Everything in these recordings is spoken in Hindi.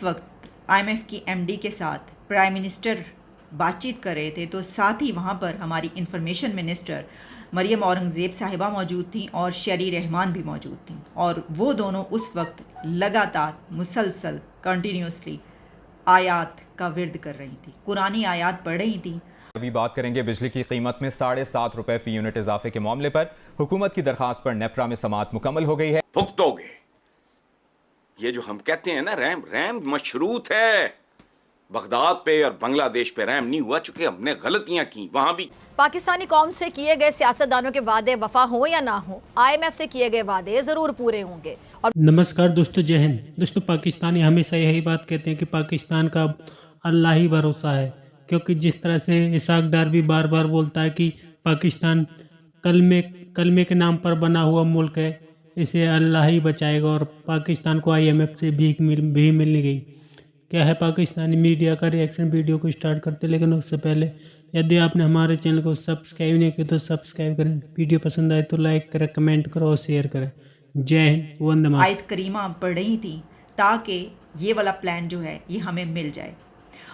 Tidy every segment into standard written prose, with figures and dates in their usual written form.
जिस वक्त आईएमएफ की एमडी के साथ प्राइम मिनिस्टर बातचीत कर रहे थे तो साथ ही वहाँ पर हमारी इंफॉर्मेशन मिनिस्टर मरियम औरंगज़ेब साहिबा मौजूद थीं और शेरी रहमान भी मौजूद थीं, और वो दोनों उस वक्त लगातार मुसलसल कंटिन्यूसली आयात का विर्द कर रही थी, कुरानी आयात पढ़ रही थी। अभी बात करेंगे बिजली की कीमत में 7.5 रुपए फी यूनिट इजाफे के मामले पर। हुकूमत की दरखास्त पर नेप्रा में समाअत मुकम्मल हो गई है। भुगतोगे। ये जो हम कहते हैं ना रैम मशरूत है। बगदाद पे और बांग्लादेश पे रैम नहीं हुआ, चूंकि हमने गलतियां की। वहां भी पाकिस्तानी कौम से किए गए सियासतदानों के वादे वफा हो या ना हो, आईएमएफ से किए गए वादे जरूर पूरे होंगे। और नमस्कार दोस्तों, जय हिंद। दोस्तों, पाकिस्तानी हमेशा यही बात कहते हैं कि पाकिस्तान का अल्लाह ही भरोसा है, क्योंकि जिस तरह से इसाक डार भी बार बार बोलता है कि पाकिस्तान कलमे के नाम पर बना हुआ मुल्क है, इसे अल्लाह ही बचाएगा, और पाकिस्तान को आईएमएफ से भीख भी मिलने गई। क्या है पाकिस्तानी मीडिया का रिएक्शन। वीडियो को स्टार्ट करते, लेकिन उससे पहले यदि आपने हमारे चैनल को सब्सक्राइब नहीं किया तो सब्सक्राइब करें। वीडियो पसंद आए तो लाइक करें, कमेंट करो और शेयर करें। जय हिंद, वंदे मातरम। आयत करीमा पढ़ रही थी ताकि ये वाला प्लान जो है ये हमें मिल जाए,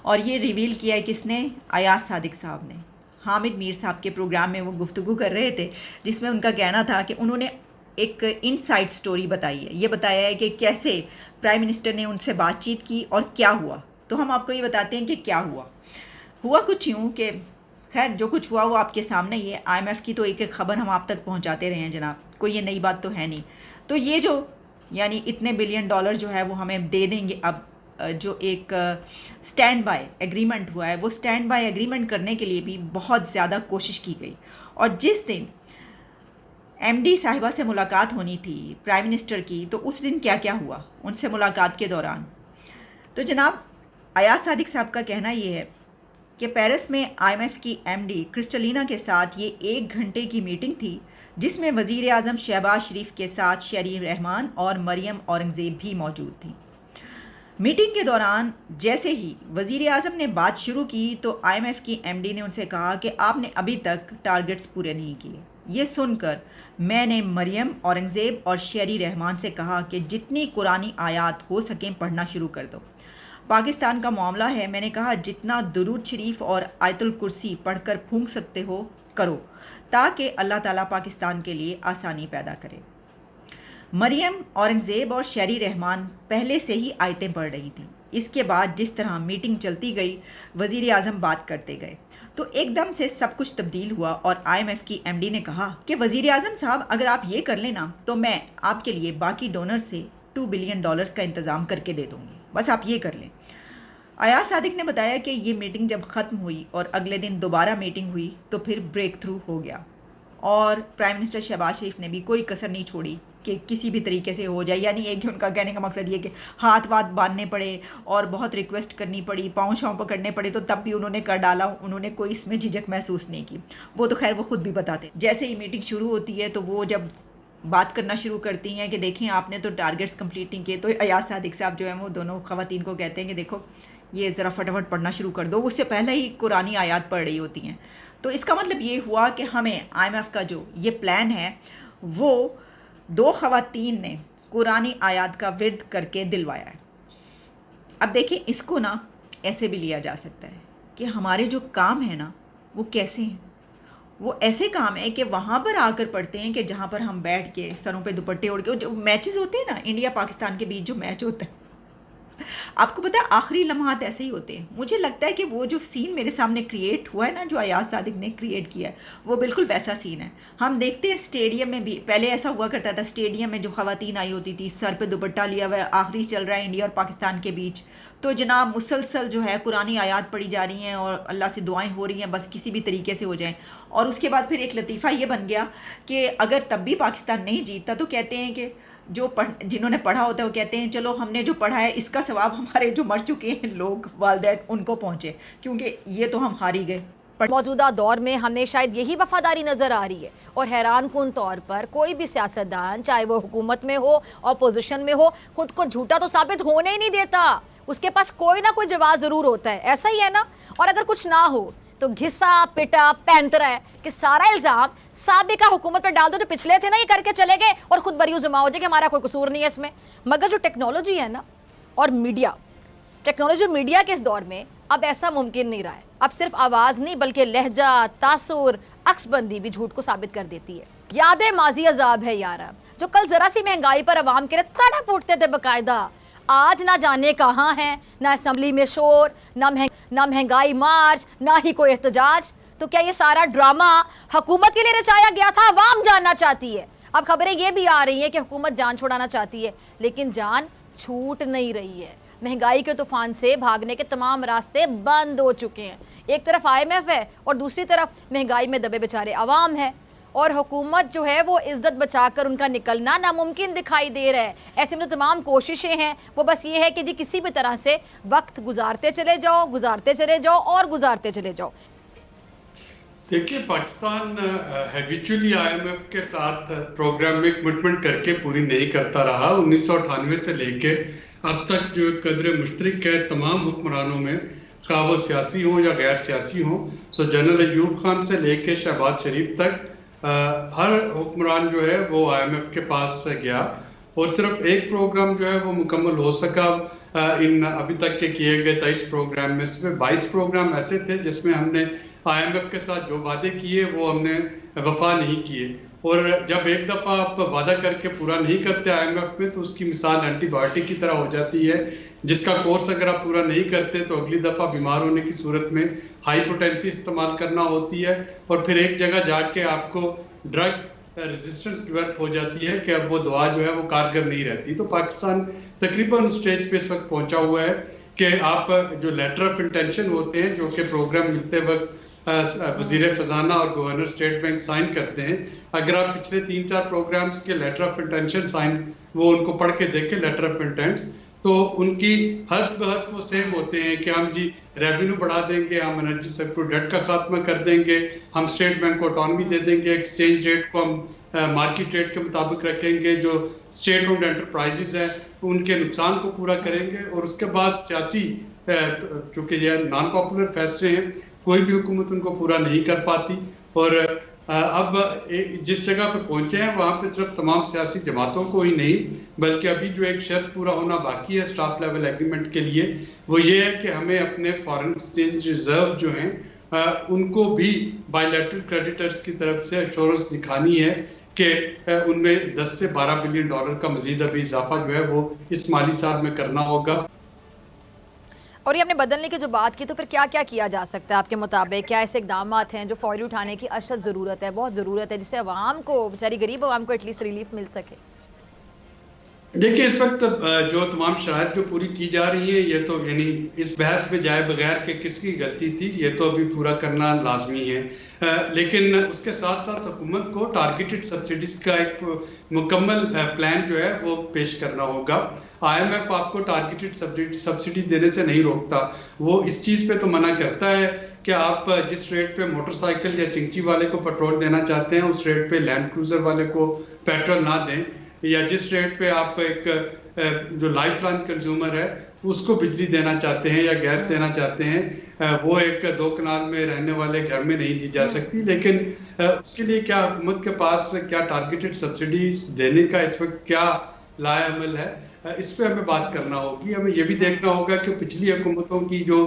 और ये रिवील किया है किसने? अयाज सादिक साहब ने। हामिद मीर साहब के प्रोग्राम में वो गुफ्तगू कर रहे थे, जिसमें उनका कहना था कि उन्होंने एक इनसाइड स्टोरी बताई है। ये बताया है कि कैसे प्राइम मिनिस्टर ने उनसे बातचीत की और क्या हुआ। तो हम आपको ये बताते हैं कि क्या हुआ कुछ यूँ कि खैर जो कुछ हुआ वो आपके सामने ही है। आईएमएफ की तो एक एक ख़बर हम आप तक पहुंचाते रहे हैं जनाब, कोई ये नई बात तो है नहीं। तो ये जो यानी इतने बिलियन डॉलर जो है वो हमें दे देंगे। अब जो एक स्टैंड बाय एग्रीमेंट हुआ है, वो स्टैंड बाय एग्रीमेंट करने के लिए भी बहुत ज़्यादा कोशिश की गई। और जिस दिन एमडी साहिबा से मुलाकात होनी थी प्राइम मिनिस्टर की, तो उस दिन क्या क्या हुआ उनसे मुलाकात के दौरान। तो जनाब अयाज सादिक साहब का कहना ये है कि पेरिस में आईएमएफ की एमडी क्रिस्टलिना के साथ ये 1 घंटे की मीटिंग थी, जिसमें वज़ीर आज़म शहबाज शरीफ के साथ शेरी रहमान और मरियम औरंगज़ेब भी मौजूद थी। मीटिंग के दौरान जैसे ही वज़ीर आज़म ने बात शुरू की तो आईएमएफ की एमडी ने उनसे कहा कि आपने अभी तक टारगेट्स पूरे नहीं किए। ये सुनकर मैंने मरियम औरंगज़ेब और शेरी रहमान से कहा कि जितनी कुरानी आयात हो सकें पढ़ना शुरू कर दो। पाकिस्तान का मामला है, मैंने कहा जितना दुरूद शरीफ और आयतुल कुर्सी पढ़कर फूंक सकते हो करो, ताकि अल्लाह ताला पाकिस्तान के लिए आसानी पैदा करे। मरियम औरंगज़ेब और शेरी रहमान पहले से ही आयतें पढ़ रही थीं। इसके बाद जिस तरह मीटिंग चलती गई, वज़ीर आज़म बात करते गए, तो एकदम से सब कुछ तब्दील हुआ और आईएमएफ की एमडी ने कहा कि वज़ीर आज़म साहब अगर आप ये कर लेना तो मैं आपके लिए बाकी डोनर से $2 बिलियन का इंतज़ाम करके दे दूँगी, बस आप ये कर लें। अयाज सादिक ने बताया कि ये मीटिंग जब ख़त्म हुई और अगले दिन दोबारा मीटिंग हुई तो फिर ब्रेक थ्रू हो गया, और प्राइम मिनिस्टर शहबाज शरीफ ने भी कोई कसर नहीं छोड़ी कि किसी भी तरीके से हो जाए। यानी एक ही उनका कहने का मकसद ये कि हाथ वाथ बांधने पड़े और बहुत रिक्वेस्ट करनी पड़ी, पाँव शाँव पकड़ने पड़े, तो तब भी उन्होंने कर डाला। उन्होंने कोई इसमें झिझक महसूस नहीं की। वो तो खैर वो खुद भी बताते, जैसे ही मीटिंग शुरू होती है तो वो जब बात करना शुरू करती हैं कि देखें आपने तो टारगेट्स कंप्लीट नहीं किए, तो अयाज सादिक साहब जो है वो दोनों ख़वातीन को कहते हैं कि देखो ये ज़रा फटाफट पढ़ना शुरू कर दो। उससे पहले ही कुरानी आयात पढ़ रही होती हैं। तो इसका मतलब ये हुआ कि हमें आईएमएफ का जो ये प्लान है वो 2 ख़वातीन ने कुरानी आयात का विर्द करके दिलवाया है। अब देखिए इसको ना ऐसे भी लिया जा सकता है कि हमारे जो काम है ना वो कैसे हैं। वो ऐसे काम है कि वहाँ पर आकर पढ़ते हैं कि जहाँ पर हम बैठ के सरों पे दुपट्टे ओढ़ के, जो मैचेस होते हैं ना इंडिया पाकिस्तान के बीच जो मैच होता है, आपको पता है आखिरी लम्हात ऐसे ही होते हैं। मुझे लगता है कि वो जो सीन मेरे सामने क्रिएट हुआ है ना, जो अयाज सादिक ने क्रिएट किया है, वो बिल्कुल वैसा सीन है। हम देखते हैं स्टेडियम में भी पहले ऐसा हुआ करता था, स्टेडियम में जो ख़वातीन आई होती थी सर पे दुपट्टा लिया हुआ है, आखिरी चल रहा है इंडिया और पाकिस्तान के बीच, तो जनाब मुसलसल जो है कुरानी आयात पढ़ी जा रही हैं और अल्लाह से दुआएं हो रही हैं बस किसी भी तरीके से हो जाएं। और उसके बाद फिर एक लतीफ़ा ये बन गया कि अगर तब भी पाकिस्तान नहीं जीतता तो कहते हैं कि जिन्होंने पढ़ा होता है वो कहते हैं चलो हमने जो पढ़ा है इसका सवाब हमारे जो मर चुके हैं लोग वालदैन उनको पहुँचे, क्योंकि ये तो हम हार ही गए। मौजूदा दौर में हमें शायद यही वफादारी नज़र आ रही है, और हैरान कुन तौर पर कोई भी सियासतदान चाहे वो हुकूमत में हो अपोजिशन में हो, खुद को झूठा तो साबित होने ही नहीं देता। उसके पास कोई ना कोई जवाब ज़रूर होता है, ऐसा ही है ना। और अगर कुछ ना हो तो घिसा पिटा पैंतरा है कि सारा इल्ज़ाम साबिका हुकूमत पर डाल दो, जो पिछले थे ना ये करके चले गए, और खुद बरी जमा हो जाए कि हमारा कोई कसूर नहीं है इसमें। मगर जो टेक्नोलॉजी है ना और मीडिया, टेक्नोलॉजी और मीडिया के इस दौर में अब ऐसा मुमकिन नहीं रहा है। अब सिर्फ आवाज नहीं बल्कि लहजा, तासुर, अक्सबंदी भी झूठ को साबित कर देती है। यादें माजी अजाब है यार, अब जो कल जरा सी महंगाई पर आवाम के लिए तड़प उठते थे बकायदा, आज ना जाने कहाँ हैं, ना असेंबली में शोर, ना महंगाई मार्च, ना ही कोई एहतजाज। तो क्या ये सारा ड्रामा हुकूमत के लिए रचाया गया था? अवाम जानना चाहती है। अब खबरें ये भी आ रही हैं कि हुकूमत जान छुड़ाना चाहती है, लेकिन जान छूट नहीं रही है। महंगाई के तूफान से भागने के तमाम रास्ते बंद हो चुके हैं। एक तरफ IMF है और दूसरी तरफ महंगाई में दबे बेचारे अवाम है, और हुकूमत जो है वो इज्जत बचाकर उनका निकलना नामुमकिन दिखाई दे रहा है। ऐसे में तो तमाम कोशिशें हैं वो बस ये है कि जी किसी भी तरह से वक्त गुजारते चले जाओ, गुजारते चले जाओ और गुजारते चले जाओ। देखिए, पाकिस्तान हैबिचुअली IMF के साथ प्रोग्रामिंग कमिटमेंट करके पूरी नहीं करता रहा। 1998 से लेके अब तक जो कदर मुश्तरक है तमाम हुक्मरानों में, खा वो सियासी हो या गैर सियासी हो, सो जनरल अयूब खान से लेके शहबाज शरीफ तक हर हुक्मरान जो है वो IMF के पास गया, और सिर्फ एक प्रोग्राम जो है वो मुकम्मल हो सका। इन अभी तक के किए गए 23 प्रोग्राम में सिर्फ 22 प्रोग्राम ऐसे थे जिसमें हमने IMF के साथ जो वादे किए वो हमने वफा नहीं किए। और जब एक दफ़ा आप वादा करके पूरा नहीं करते IMF में, तो उसकी मिसाल एंटीबायोटिक की तरह हो जाती है, जिसका कोर्स अगर आप पूरा नहीं करते तो अगली दफ़ा बीमार होने की सूरत में हाई पोटेंसी इस्तेमाल करना होती है, और फिर एक जगह जाके आपको ड्रग रेजिस्टेंस डेवलप हो जाती है कि अब वो दवा जो है वो कारगर नहीं रहती। तो पाकिस्तान तकरीबन उस स्टेज पे इस वक्त पहुंचा हुआ है कि आप जो लेटर ऑफ इंटेंशन होते हैं, जो कि प्रोग्राम मिलते वक्त वज़ीर ख़जाना और गवर्नर स्टेट बैंक साइन करते हैं, अगर आप पिछले 3-4 प्रोग्राम्स के लेटर ऑफ इंटेंशन साइन वो उनको पढ़ के देखें, लेटर ऑफ इंटेंट्स, तो उनकी हर्फ बहर्फ वो सेम होते हैं कि हम जी रेवेन्यू बढ़ा देंगे, हम एनर्जी सेक्टर डेट का खात्मा कर देंगे, हम स्टेट बैंक को ऑटोनॉमी दे देंगे, एक्सचेंज रेट को हम मार्केट रेट के मुताबिक रखेंगे, जो स्टेट ओन्ड एंटरप्राइजेज हैं उनके नुकसान को पूरा करेंगे। और उसके बाद सियासी, चूँकि ये नॉन पॉपुलर फैसले हैं, कोई भी हुकूमत उनको पूरा नहीं कर पाती। और अब जिस जगह पे पहुंचे हैं वहाँ पे सिर्फ तमाम सियासी जमातों को ही नहीं, बल्कि अभी जो एक शर्त पूरा होना बाकी है स्टाफ लेवल एग्रीमेंट के लिए, वो ये है कि हमें अपने फॉरेन एक्सचेंज रिजर्व जो हैं उनको भी बायलैटरल क्रेडिटर्स की तरफ से एश्योरेंस दिखानी है कि उनमें 10 से 12 बिलियन डॉलर का मजीद अभी इजाफा जो है वो इस माली साल में करना होगा। और ये हमने बदलने की जो बात की, तो फिर क्या क्या किया जा सकता है आपके मुताबिक? क्या ऐसे इकदाम हैं जो फौरी उठाने की अशद ज़रूरत है, बहुत ज़रूरत है, जिससे आवाम को, बेचारी गरीब आवाम को एटलीस्ट रिलीफ मिल सके? देखिए, इस वक्त जो तमाम शराइत जो पूरी की जा रही है, ये तो यानी इस बहस में जाए बगैर कि किसकी गलती थी, ये तो अभी पूरा करना लाजमी है। लेकिन उसके साथ साथ हुकूमत को टारगेटेड सब्सिडीज का एक मुकम्मल प्लान जो है वो पेश करना होगा। IMF आपको टारगेटेड सब्सिडी देने से नहीं रोकता, वो इस चीज़ पे तो मना करता है कि आप जिस रेट पे मोटरसाइकिल या चिंची वाले को पेट्रोल देना चाहते हैं उस रेट पे लैंड क्रूजर वाले को पेट्रोल ना दें, या जिस रेट पे आप एक जो लाइफ लाइन कंज्यूमर है उसको बिजली देना चाहते हैं या गैस देना चाहते हैं, वो एक 2 कनाल में रहने वाले घर में नहीं दी जा सकती। लेकिन उसके लिए क्या हुकूमत के पास क्या टारगेटेड सब्सिडीज देने का इस वक्त क्या लाए अमल है, इस पे हमें बात करना होगी। हमें ये भी देखना होगा कि पिछली हुकूमतों की जो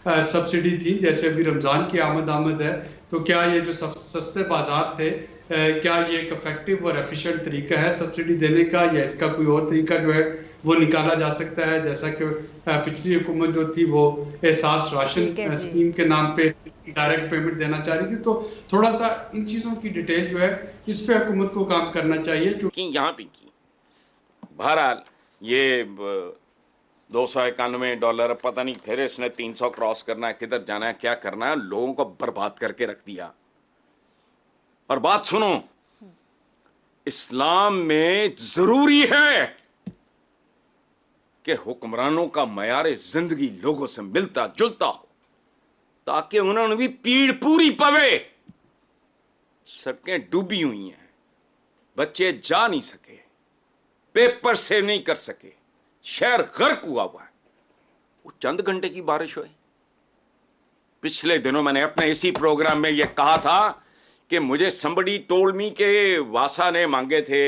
सब्सिडी थी, जैसे अभी रमज़ान की आमद है, तो क्या ये जो सस्ते बाजार थे, क्या ये एक इफेक्टिव और एफिशिएंट तरीका है सब्सिडी देने का, या इसका कोई और तरीका जो है वो निकाला जा सकता है, जैसा कि पिछली हुकूमत जो थी वो एहसास राशन स्कीम के नाम पे डायरेक्ट पेमेंट देना चाह रही थी। तो थोड़ा सा इन चीज़ों की डिटेल जो है इस पे हुकूमत को काम करना चाहिए, क्योंकि यहाँ पे की बहरहाल ये $291 पता नहीं, फिर इसने 300 क्रॉस करना है, किधर जाना है, क्या करना है, लोगों को बर्बाद करके रख दिया। और बात सुनो, इस्लाम में जरूरी है कि हुक्मरानों का मयार जिंदगी लोगों से मिलता जुलता हो, ताकि उन्होंने भी पीड़ पूरी पवे। सड़कें डूबी हुई हैं, बच्चे जा नहीं सके, पेपर सेव नहीं कर सके, शहर गर्क हुआ हुआ है। वो चंद घंटे की बारिश हुई। पिछले दिनों मैंने अपने इसी प्रोग्राम में यह कहा था कि मुझे somebody told me के वासा ने मांगे थे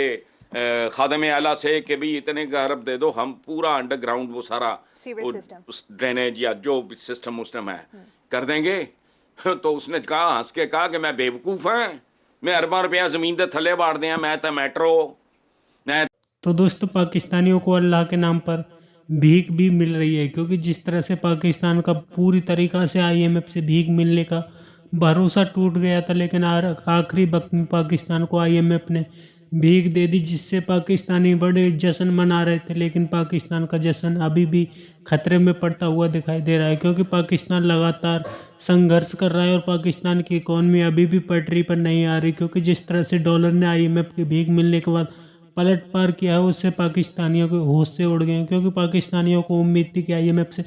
खादम आला से कि भी इतने का अरब दे दो, हम पूरा अंडरग्राउंड वो सारा सीवरेज सिस्टम। उस ड्रेनेज या जो भी सिस्टम है कर देंगे। तो उसने कहा, हंस के कहा कि मैं बेवकूफ है, मैं अरबा रुपया जमीन के थले बाड़ दिया, मैं तो मेट्रो मैं। तो दोस्तों पाकिस्तानियों को अल्लाह के नाम पर भीख भी मिल रही है, क्योंकि जिस तरह से पाकिस्तान का पूरी तरीक़ा से IMF से भीख मिलने का भरोसा टूट गया था, लेकिन आखिरी वक्त में पाकिस्तान को IMF ने भीख दे दी, जिससे पाकिस्तानी बड़े जश्न मना रहे थे। लेकिन पाकिस्तान का जश्न अभी भी खतरे में पड़ता हुआ दिखाई दे रहा है, क्योंकि पाकिस्तान लगातार संघर्ष कर रहा है और पाकिस्तान की इकॉनमी अभी भी पटरी पर नहीं आ रही, क्योंकि जिस तरह से डॉलर ने IMF की भीख मिलने के बाद पलट पार किया है, उससे पाकिस्तानियों के होश से उड़ गए हैं। क्योंकि पाकिस्तानियों को उम्मीद थी कि IMF से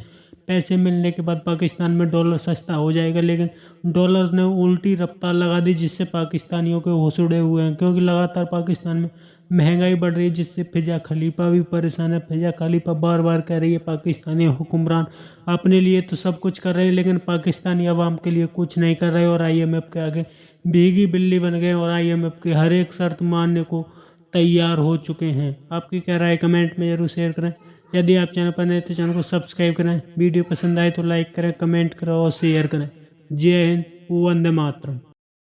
पैसे मिलने के बाद पाकिस्तान में डॉलर सस्ता हो जाएगा, लेकिन डॉलर ने उल्टी रफ्तार लगा दी, जिससे पाकिस्तानियों के होश उड़े हुए हैं। क्योंकि लगातार पाकिस्तान में महंगाई बढ़ रही है, जिससे फिजा खलीफा भी परेशान है। फिजा खलीफा बार बार कह रही है पाकिस्तानी हुक्मरान अपने लिए तो सब कुछ कर रहे हैं, लेकिन पाकिस्तानी अवाम के लिए कुछ नहीं कर रहे, और IMF के आगे भीगी बिल्ली बन गए और IMF की हर एक शर्त मानने को तैयार हो चुके हैं। आपकी क्या राय कमेंट में जरूर शेयर करें। यदि आप चैनल पर नए तो चैनल को सब्सक्राइब करें, वीडियो पसंद आए तो लाइक करें, कमेंट करें और शेयर करें। जय हिंद, वंदे मातरम।